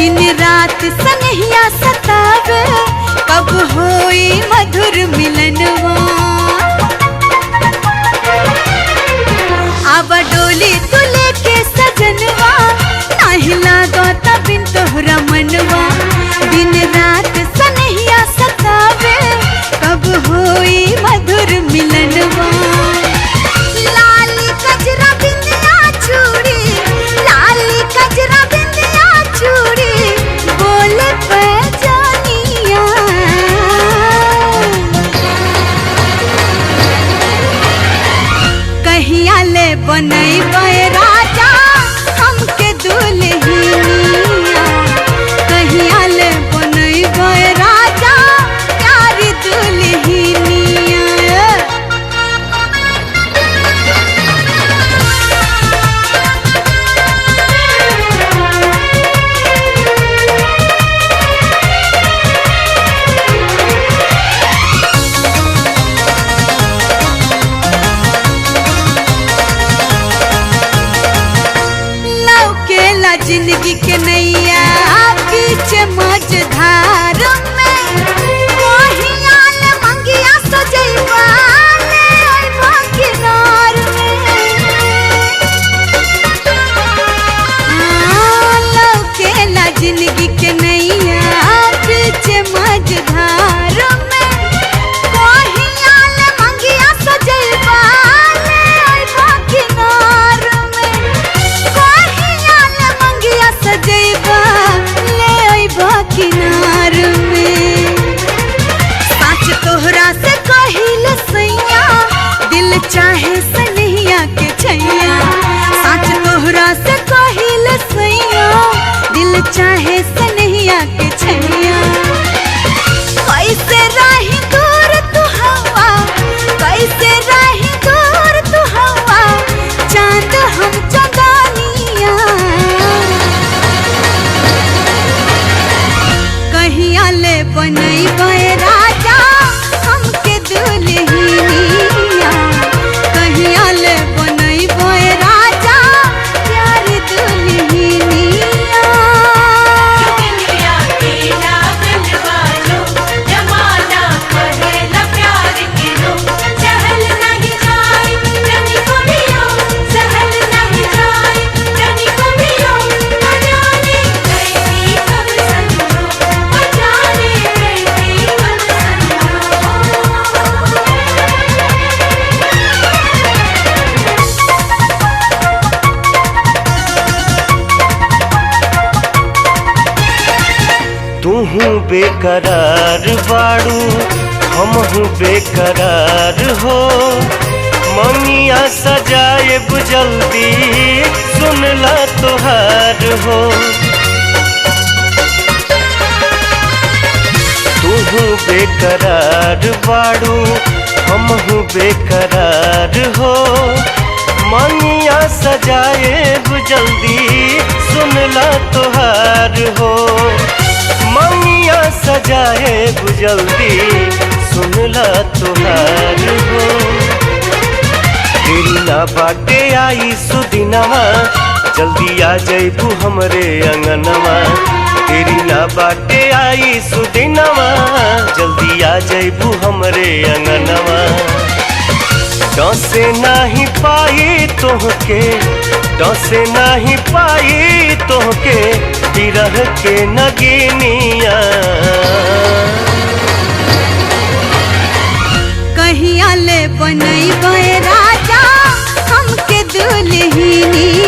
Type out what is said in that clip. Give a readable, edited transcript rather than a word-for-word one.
दिन रात सनहिया सतावे, कब होई मधुर मिलनवा। आवा डोली तू लेके सजनवा, नाही लागो बिन तोहरा मनवा। दिन रात सनहिया सतावे, कब होई मधुर मिलनवा। लाली कजरा बिंदिया चूड़ी, लाली कजरा बिंदिया चूड़ी, बोले पैजानिया। कहिया ले बनैबे राजा हमके दुल्हनिया, कहिया ले बनैबे राजा प्यारी दुल्हनिया। जिंदगी के नैया बीच मझधार में, कहिया ले मंगिया सजैबा ले अइबा किनार में। लौकेला जिंदगी के नैया बीच मझधार में, कहिया ले मंगिया सजैबा ले अइबा किनार में। सजैबा ले अइबा किनार में। साच तोहरा से कहिल सैया, दिल चाहे सनहिया के छैया। साच तोहरा से कहिल सैया, दिल चाहे सनहिया के छैया। कैसे रही दूर तू हवा, कैसे रही दूर तू हवा, चांद हम चंदानिया। कहिया ले बनैबे राजा हमके दुल्हनिया, कहिया ले बनैबे राजा प्यारी दुल्हनिया। दुनिया की लागल वालो, जमाना कहेला प्यार के लो। सहल नहीं जाए रनी को भी हो, सहल नहीं जाए रनी को भी हो। अजाने कैसी कब संजो, अजाने कैसी कब संजो। तूहू बेकरार बाड़ू, हमहू बेकरार हो। ममिया सजाएब जल्दी, सुनला तोहार हो। तूहू बेकरार बाड़ू, हमहू बेकरार हो। ममिया सजाएब जल्दी, सुनला तोहार हो। ममिया सजाएब जल्दी, सुनला तोहार हो। तेरी ना बाटे आई सुदिनवा, जल्दी आ जइबू हमरे अंगनवा। तेरी ना बाटे आई सुदिनवा, जल्दी आ जइबू हमरे अंगनवा। डसे नाही पाई तोहके, डसे नाही पाई तोहके, बिरह के नगीनिया। कहिया ले बनैबे राजा हमके दुल्हनिया।